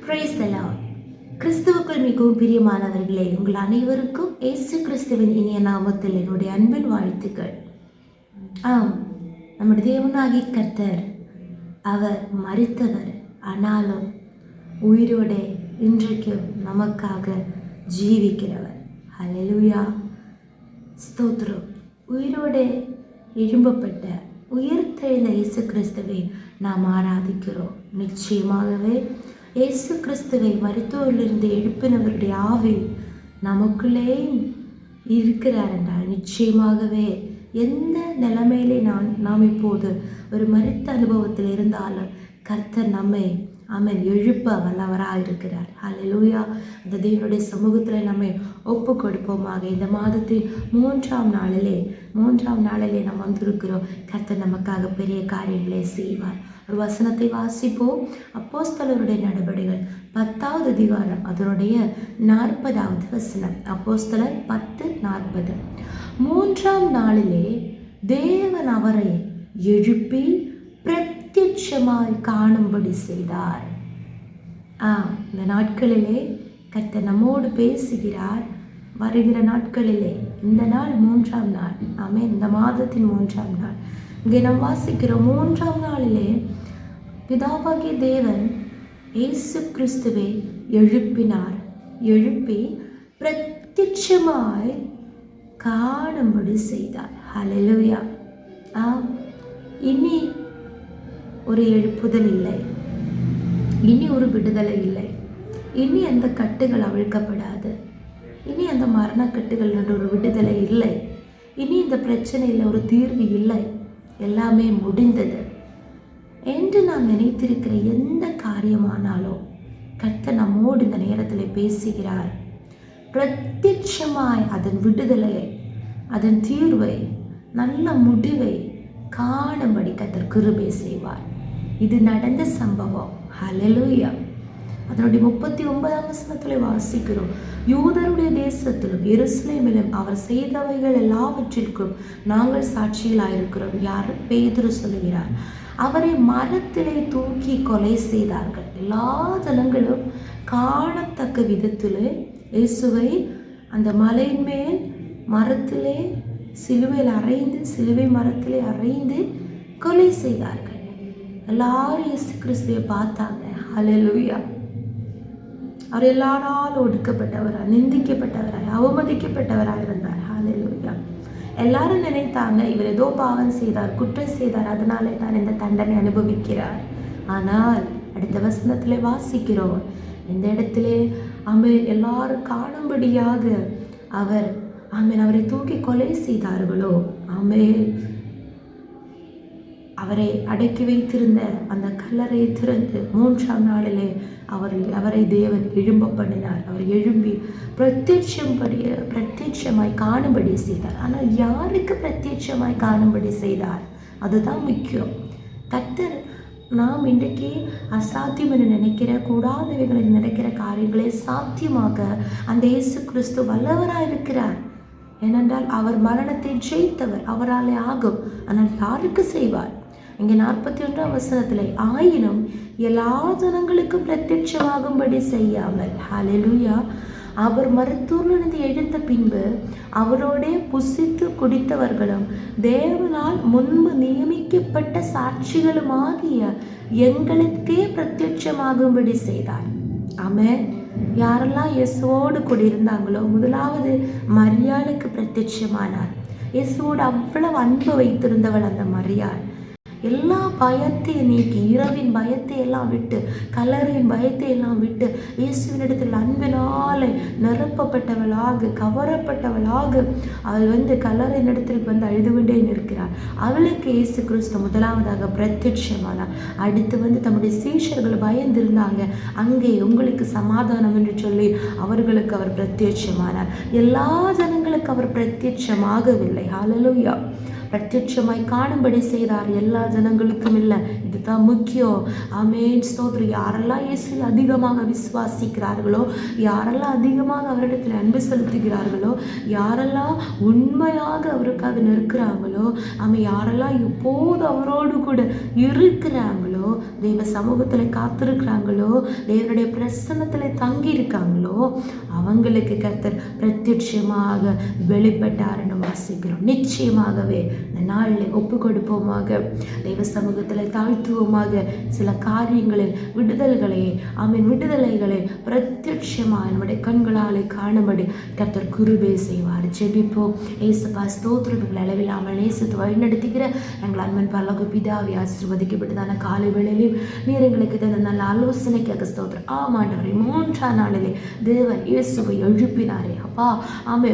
Praise the Lord. கிறிஸ்துவுக்குள் மிகவும் பிரியமானவர்களே, உங்கள் அனைவருக்கும் இயேசு கிறிஸ்துவின் இனிய நாமத்தில் என்னுடைய அன்பின் வாழ்த்துக்கள். நம்முடைய தேவனாகி கர்த்தர் அவர் மரித்தவர், ஆனாலும் உயிரோட இன்றைக்கும் நமக்காக ஜீவிக்கிறவர். ஹல்லேலூயா, ஸ்தோத்திரம். உயிரோட எழும்பப்பட்ட உயிர்த்தெழுந்த இயேசு கிறிஸ்துவை நாம் ஆராதிக்கிறோம். நிச்சயமாகவே இயேசு கிறிஸ்துவை மருத்துவரிலிருந்து எழுப்பினவருடைய ஆவி நமக்குள்ளே இருக்கிறார் என்றால் நிச்சயமாகவே எந்த நிலைமையிலே நாம் இப்போது ஒரு மருத்த அனுபவத்தில் இருந்தாலும் கர்த்தர் நம்மை எழுப்ப வல்லவராக இருக்கிறார். ஹல்லேலூயா. அந்த தேவனுடைய சமூகத்தில் நம்மை ஒப்பு கொடுப்போமாக. இந்த மாதத்தின் மூன்றாம் நாளிலே நாம் வந்திருக்கிறோம். கர்த்தர் நமக்காக பெரிய காரியங்களை செய்வார். ஒரு வசனத்தை வாசிப்போம். அப்போஸ்தலருடைய நடபடிகள் 10வது அதிகாரம் அதனுடைய 40வது வசனம். அப்போஸ்தலர் 10:40. மூன்றாம் நாளிலே தேவன் அவரை எழுப்பி பிரத்யட்சமாய் காணும்படி செய்தார். இந்த நாட்களிலே கர்த்தர் நம்மோடு பேசுகிறார். வருகிற நாட்களிலே இந்த நாள் 3ஆம் நாள். இந்த மாதத்தின் 3ஆம் நாள். இங்கே நாம் வாசிக்கிறோம். 3ஆம் நாளிலே பிதாவாகிய தேவன் இயேசு கிறிஸ்துவை எழுப்பினார். எழுப்பி பிரத்யட்சமாய் காணும்படி செய்தார். ஹல்லேலூயா. இனி ஒரு எழுப்புதல் இல்லை, இனி ஒரு விடுதலை இல்லை, இனி அந்த கட்டுகள் அவிழ்க்கப்படாது, இனி அந்த மரணக்கட்டுகள் என்ற ஒரு விடுதலை இல்லை, இனி இந்த பிரச்சனையில் ஒரு தீர்வு இல்லை, எல்லாமே முடிந்தது என்று நாம் நினைத்திருக்கிற எந்த காரியமானாலும் கர்த்தர் நம்மோடு இந்த நேரத்தில் பேசுகிறார். பிரத்யட்சமாய் அதன் விடுதலையை, அதன் தீர்வை, நல்ல முடிவை காணும்படி கர்த்தர் கிருபை செய்வார். இது நடந்த சம்பவம். ஹல்லேலூயா. அதனுடைய 39ஆம் வசனத்தில் வாசிக்கிறோம். யூதருடைய தேசத்திலும் எருசலேமிலும் அவர் செய்தவைகள் எல்லாவற்றிற்கும் நாங்கள் சாட்சிகளாயிருக்கிறோம். யார்? பேதுரு சொல்லுகிறார். அவரை மரத்திலே தூக்கி கொலை செய்தார்கள். எல்லா ஜனங்களும் காணத்தக்க விதத்திலே இயேசுவை அந்த மலையின் மேல் மரத்திலே சிலுவை மரத்திலே அறைந்து கொலை செய்தார்கள். எல்லாரும் இயேசு கிறிஸ்துவை பார்த்தாங்க. ஹல்லேலூயா. அவர் எல்லாரால் ஒடுக்கப்பட்டவராய், நிந்திக்கப்பட்டவராய், அவமதிக்கப்பட்டவராய் இருந்தார். ஹல்லேலூயா. எல்லாரும் நினைத்தாங்க இவர் ஏதோ பாவம் செய்தார், குற்றம் செய்தார், அதனாலே தான் இந்த தண்டனை அனுபவிக்கிறார். ஆனால் அடுத்த வசனத்திலே வாசிக்கிறோம். இந்த இடத்திலே எல்லாரும் காணும்படியாக அவரை தூக்கி கொலை செய்தார்களோ, அவரை அடக்கி வைத்திருந்த அந்த கல்லறையை திறந்து 3ஆம் நாளிலே அவரை தேவன் எழும்ப பண்ணினார். அவர் எழும்பி பிரத்யட்சமாய் காணும்படி செய்தார். ஆனால் யாருக்கு பிரத்யட்சமாய் காணும்படி செய்தார்? அதுதான் முக்கியம். கர்த்தர் நாம் இன்றைக்கு அசாத்தியம் என்று நினைக்கிற, கூடாதவைகளை நினைக்கிற காரியங்களை சாத்தியமாக அந்த இயேசு கிறிஸ்து வல்லவராக இருக்கிறார். ஏனென்றால் அவர் மரணத்தை ஜெயித்தவர், அவராலே ஆகும். ஆனால் யாருக்கு செய்வார்? இங்கே 41ஆம் வசனத்திலே ஆயினும் எல்லா ஜனங்களுக்கும் பிரத்யட்சமாகும்படி செய்யாமல், ஹல்லேலூயா, அவர் மருத்துவரிலிருந்து எழுந்த பின்பு அவரோடே புசித்து குடித்தவர்களும் தேவனால் முன்பு நியமிக்கப்பட்ட சாட்சிகளுமாகிய எங்களுக்கே பிரத்யட்சமாகும்படி செய்தார். ஆமென். யாரெல்லாம் இயேசுவோடு கூடியிருந்தாங்களோ, முதலாவது மரியாளுக்கு பிரத்யட்சமானார். இயேசுவோடு அவ்வளவு அன்பு வைத்திருந்தவள் அந்த மரியாள். எல்லா பயத்தையும் நீக்கி, இரவின் பயத்தை எல்லாம் விட்டு, கல்லறையின் பயத்தை எல்லாம் விட்டு, இயேசுவினிடத்தில் அன்பினாலே நிரப்பப்பட்டவளாக, கவரப்பட்டவளாக அவள் கல்லறையின் இடத்திற்கு அழுது கொண்டே நிற்கிறாள். அவளுக்கு இயேசு கிறிஸ்து முதலாவதாக பிரத்யட்சமானார். அடுத்து தம்முடைய சீஷர்கள் பயந்திருந்தாங்க. அங்கே உங்களுக்கு சமாதானம் என்று சொல்லி அவர்களுக்கு அவர் பிரத்யட்சமானார். எல்லா ஜனங்களுக்கு அவர் பிரத்யட்சமாகவில்லை. ஹல்லேலூயா. பிரத்யட்சமாய் காணும்படி செய்தார். எல்லா ஜனங்களுக்கும் இல்லை. இதுதான் முக்கியம். ஆமென், ஸ்தோத்திரம். யாரெல்லாம் இயேசு அதிகமாக விசுவாசிக்கிறார்களோ, யாரெல்லாம் அதிகமாக அவரிடத்தில் அன்பு செலுத்துகிறார்களோ, யாரெல்லாம் உண்மையாக அவருக்காக நிற்கிறாங்களோ, யாரெல்லாம் எப்போது அவரோடு கூட இருக்கிறாங்களோ, தெய்வ சமூகத்தில் காத்திருக்கிறாங்களோ, தேவனுடைய பிரசன்னத்தில் தங்கி இருக்காங்களோ, அவங்களுக்கு கர்த்தர் பிரத்யட்சமாக வெளிப்பட்டாருன்னு வாசிக்கிறோம். நிச்சயமாகவே இந்த நாளில் ஒப்பு கொடுப்போமாக, தெய்வ சமூகத்தில் தாழ்த்துவோமாக. சில காரியங்களில் விடுதலைகளை பிரத்யட்சமாக நம்முடைய கண்களாலே காணும்படி கர்த்தர் கிருபை செய்வார். ஜெபிப்போம். ஏசப்பா ஸ்தோத்திரம். அளவில்லாமல் நேசித்து வழிநடத்துகிற எங்கள் அன்பன் பரலோக பிதாவே, ஆசீர்வதிக்கப்பட்டதான காலை வேளையிலும் நீர் எங்களுக்கு தந்த நல்ல ஆலோசனைக்காக ஸ்தோத்திரம். ஆமாண்டவரே, 3ஆம் நாளிலே தேவன் இயேசுவை எழுப்பினாரே அப்பா.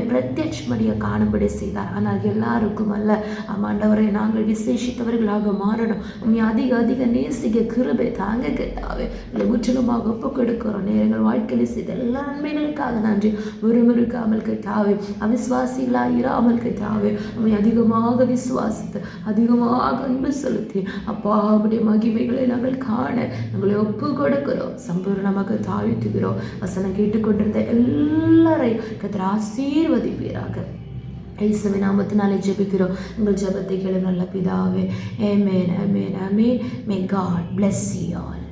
பிரத்யட்சமடியாக காணும்படி செய்தார். ஆனால் எல்லாருக்கும் அல்ல. ஆமாண்டவரை, நாங்கள் விசேஷித்தவர்களாக மாறணும். அதிக நேசிக்க கிருபை தாங்க கேட்டாவே முற்றிலுமாக ஒப்பு கொடுக்கிறோம். நேரங்கள் வாழ்க்கையில் செய்த எல்லா நன்மைகளுக்காக நன்றி. முறுமுறுக்காமல் கேட்டாவே, அவிசுவாசிகளாக இராமல் கேட்டாவே, அதிகமாக விசுவாசித்து அதிகமாக அன்பு செலுத்தி அப்பா அவருடைய மகிமைகளை நாங்கள் காண நாங்களை ஒப்பு கொடுக்கிறோம். சம்பூர்ணமாக தாழ்த்துகிறோம். வசனம் கேட்டுக்கொண்டிருந்த எல்லாரையும் கர்த்தர் ஆசீர்வதிப்பீராக. இயேசுவின் நாமத்தினாலே ஜெபிக்கிறோம். உங்கள் ஜெபத்தை கேளும் நல்ல பிதாவே. ஆமென், ஆமென், ஆமென். May God bless you all.